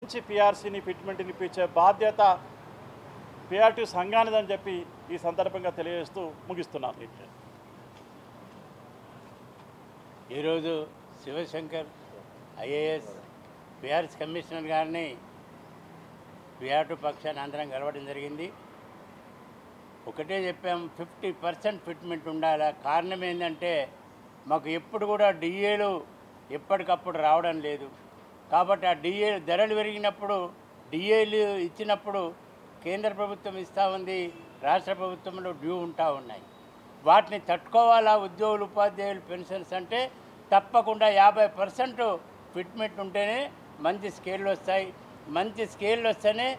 మంచి పిఆర్సీని ఫిట్మెంట్ని ఇప్పించే బాధ్యత పిఆర్టీ సంఘానిదని చెప్పి ఈ సందర్భంగా తెలియజేస్తూ ముగిస్తున్నాను. ఈరోజు శివశంకర్ ఐఏఎస్ పిఆర్సీ కమిషనర్ గారిని పిఆర్టీ పక్షాన్ని అందరం కలవడం జరిగింది. ఒకటే చెప్పాము, 50% ఫిట్మెంట్ ఉండాలి. కారణం ఏంటంటే మాకు ఎప్పుడు కూడా డిఏలు ఎప్పటికప్పుడు రావడం లేదు. కాబట్టి ఆ డిఏ ధరలు పెరిగినప్పుడు డిఏలు ఇచ్చినప్పుడు కేంద్ర ప్రభుత్వం ఇస్తూ ఉంది, రాష్ట్ర ప్రభుత్వంలో డ్యూ ఉంటా ఉన్నాయి. వాటిని తట్టుకోవాలా ఉద్యోగులు ఉపాధ్యాయులు పెన్షన్స్ అంటే తప్పకుండా 50% ఫిట్మెంట్ ఉంటేనే మంచి స్కేళ్ళు వస్తాయి. మంచి స్కేళ్ళు వస్తేనే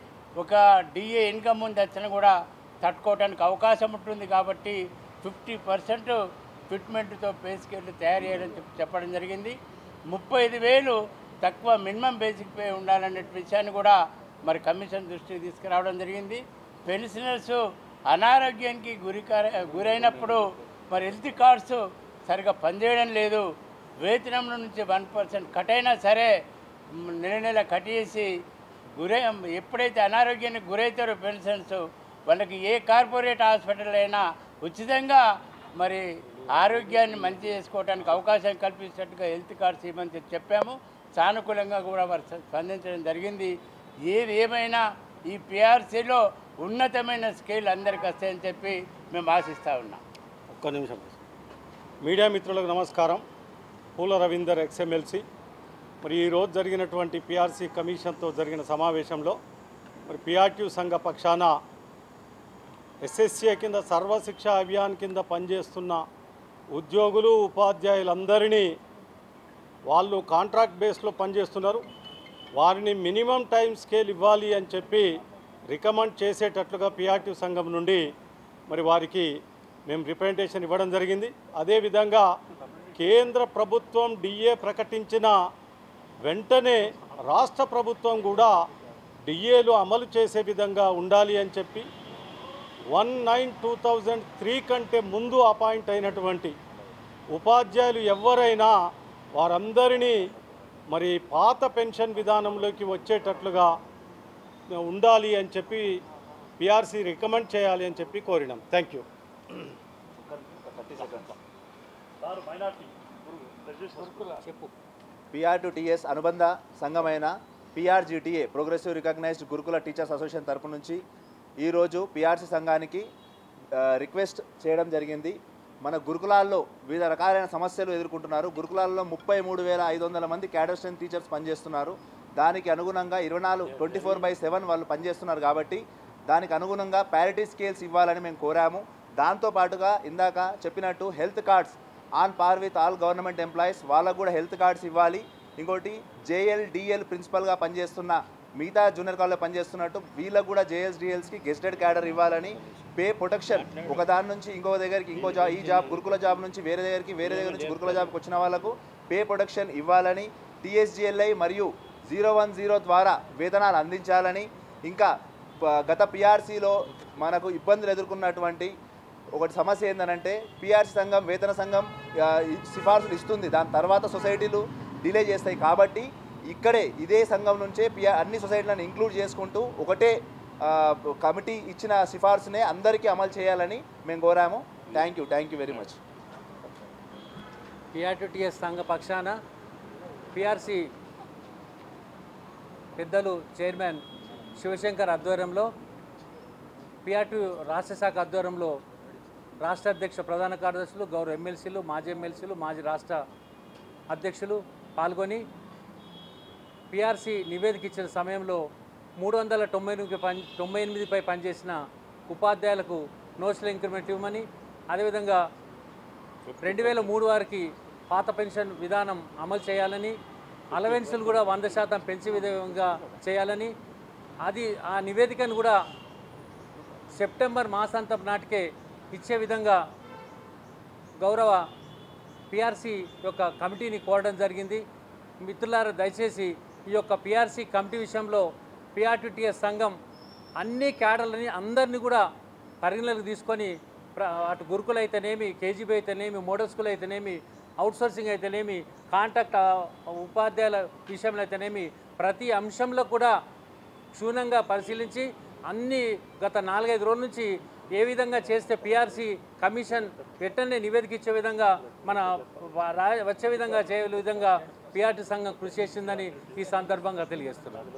ఒక డిఏ ఇన్కమ్ ఉంది వచ్చినా కూడా తట్టుకోవడానికి అవకాశం ఉంటుంది. కాబట్టి 50% ఫిట్మెంట్తో పే స్కేళ్ళు తయారు చేయడం చెప్పడం జరిగింది. 35,000 తక్కువ మినిమం బేసిక్ పే ఉండాలనే విషయాన్ని కూడా మరి కమిషన్ దృష్టికి తీసుకురావడం జరిగింది. పెన్షనర్స్ అనారోగ్యానికి గురైనప్పుడు మరి హెల్త్ కార్డ్స్ సరిగా పనిచేయడం లేదు. వేతనంలో నుంచి 1% కట్ అయినా సరే నెల కట్ చేసి ఎప్పుడైతే అనారోగ్యానికి గురవుతారో పెన్షన్స్ వాళ్ళకి ఏ కార్పొరేట్ హాస్పిటల్ అయినా ఉచితంగా మరి ఆరోగ్యాన్ని మంచి చేసుకోవడానికి అవకాశం కల్పించినట్టుగా హెల్త్ కార్డ్స్ ఇవ్వమని చెప్పాము. సానుకూలంగా కూడా వారు స్పందించడం జరిగింది. ఏమైనా ఈ పిఆర్సీలో ఉన్నతమైన స్కేల్ అందరికీ వస్తాయని చెప్పి మేము ఆశిస్తూ ఉన్నాం. ఒక్క నిమిషం. మీడియా మిత్రులకు నమస్కారం. పూల రవీందర్ ఎక్స్ఎమ్ఎల్సీ. మరి ఈరోజు జరిగినటువంటి పిఆర్సీ కమిషన్తో జరిగిన సమావేశంలో మరి పిఆర్టీ సంఘ పక్షాన ఎస్ఎస్సీ కింద సర్వశిక్ష అభియాన్ కింద పనిచేస్తున్న ఉద్యోగులు ఉపాధ్యాయులందరినీ వాళ్ళు కాంట్రాక్ట్ బేస్లో పనిచేస్తున్నారు, వారిని మినిమం టైం స్కేల్ ఇవ్వాలి అని చెప్పి రికమెండ్ చేసేటట్లుగా పిఆర్టీ సంఘం నుండి మరి వారికి మేము రిప్రజెంటేషన్ ఇవ్వడం జరిగింది. అదేవిధంగా కేంద్ర ప్రభుత్వం డిఏ ప్రకటించిన వెంటనే రాష్ట్ర ప్రభుత్వం కూడా డిఏలు అమలు చేసే విధంగా ఉండాలి అని చెప్పి 1/9/2003 కంటే ముందు అపాయింట్ అయినటువంటి ఉపాధ్యాయులు ఎవరైనా వారందరినీ మరి పాత పెన్షన్ విధానంలోకి వచ్చేటట్లుగా ఉండాలి అని చెప్పి పిఆర్సీ రికమెండ్ చేయాలి అని చెప్పి కోరినాం. Thank you. పిఆర్-టు-టీఎస్ అనుబంధ సంఘమైన పిఆర్జీటీఏ ప్రోగ్రెసివ్ రికగ్నైజ్డ్ గురుకుల టీచర్స్ అసోసియేషన్ తరపు నుంచి ఈరోజు పిఆర్సీ సంఘానికి రిక్వెస్ట్ చేయడం జరిగింది. మన గురుకులాల్లో వివిధ రకాలైన సమస్యలు ఎదుర్కొంటున్నారు. గురుకులాల్లో 33,500 మంది క్యాడర్ స్ట్రెంత్ టీచర్స్ పనిచేస్తున్నారు. దానికి అనుగుణంగా 24/7 వాళ్ళు పనిచేస్తున్నారు. కాబట్టి దానికి అనుగుణంగా ప్యారిటీ స్కేల్స్ ఇవ్వాలని మేము కోరాము. దాంతోపాటుగా ఇందాక చెప్పినట్టు health cards on par with all government employees వాళ్ళకు కూడా హెల్త్ కార్డ్స్ ఇవ్వాలి. ఇంకోటి జేఎల్ డిఎల్ ప్రిన్సిపల్గా పనిచేస్తున్న మిగతా జూనియర్ కాలేజ్లో పనిచేస్తున్నట్టు వీళ్ళకు కూడా జేఎస్డిఎల్స్కి గెస్టెడ్ క్యాడర్ ఇవ్వాలని, పే ప్రొటెక్షన్ ఒక దాని నుంచి ఇంకో దగ్గరికి ఇంకో జాబ్, ఈ జాబ్ గురుకుల జాబ్ నుంచి వేరే దగ్గర నుంచి గురుకుల జాబ్కి వచ్చిన వాళ్ళకు పే ప్రొటెక్షన్ ఇవ్వాలని, టీఎస్జిఎల్ఐ మరియు 010 ద్వారా వేతనాలు అందించాలని, ఇంకా గత పిఆర్సీలో మనకు ఇబ్బందులు ఎదుర్కొన్నటువంటి ఒకటి సమస్య ఏంటంటే పిఆర్సీ సంఘం వేతన సంఘం సిఫార్సులు ఇస్తుంది, దాని తర్వాత సొసైటీలు డిలే చేస్తాయి. కాబట్టి ఇక్కడే ఇదే సంఘం నుంచే అన్ని సొసైటీలను ఇంక్లూడ్ చేసుకుంటూ ఒకటే కమిటీ ఇచ్చిన సిఫార్సునే అందరికీ అమలు చేయాలని మేము కోరాము. Thank you very much. PRTU TS సంఘ పక్షాన పిఆర్సీ పెద్దలు చైర్మన్ శివశంకర్ ఆధ్వర్యంలో, పిఆర్-టు రాష్ట్ర శాఖ ఆధ్వర్యంలో రాష్ట్ర అధ్యక్ష ప్రధాన కార్యదర్శులు, గౌరవ ఎమ్మెల్సీలు, మాజీ ఎమ్మెల్సీలు, మాజీ రాష్ట్ర అధ్యక్షులు పాల్గొని పిఆర్సీ నివేదిక ఇచ్చిన సమయంలో 398పై పనిచేసిన ఉపాధ్యాయులకు నోషనల్ ఇంక్రిమెంట్ ఇవ్వమని, అదేవిధంగా 2003 వారికి పాత పెన్షన్ విధానం అమలు చేయాలని, అలవెన్సులు కూడా 100% పెంచే విధంగా చేయాలని, ఆ నివేదికను కూడా సెప్టెంబర్ మాసాంతం నాటికే ఇచ్చే విధంగా గౌరవ పిఆర్సీ యొక్క కమిటీని కోరడం జరిగింది. మిత్రులారా, దయచేసి ఈ యొక్క పిఆర్సీ కమిటీ విషయంలో పిఆర్-టు-టీఎస్ సంఘం అన్ని క్యాడర్లని అందరినీ కూడా పరిగణలోకి తీసుకొని అటు గురుకులు అయితేనేమి, కేజీబీ అయితేనేమి, మోడల్ స్కూల్ అయితేనేమి, అవుట్సోర్సింగ్ అయితేనేమి, కాంట్రాక్ట్ ఉపాధ్యాయుల విషయంలో అయితేనేమి, ప్రతి అంశంలో కూడా క్షుణ్ణంగా పరిశీలించి అన్ని గత 4-5 రోజుల నుంచి ఏ విధంగా చేస్తే పిఆర్సీ కమిషన్ వెంటనే నివేదిక ఇచ్చే విధంగా వచ్చే విధంగా విధంగా పిఆర్టీ సంఘం కృషి చేసిందని ఈ సందర్భంగా తెలియజేస్తున్నారు.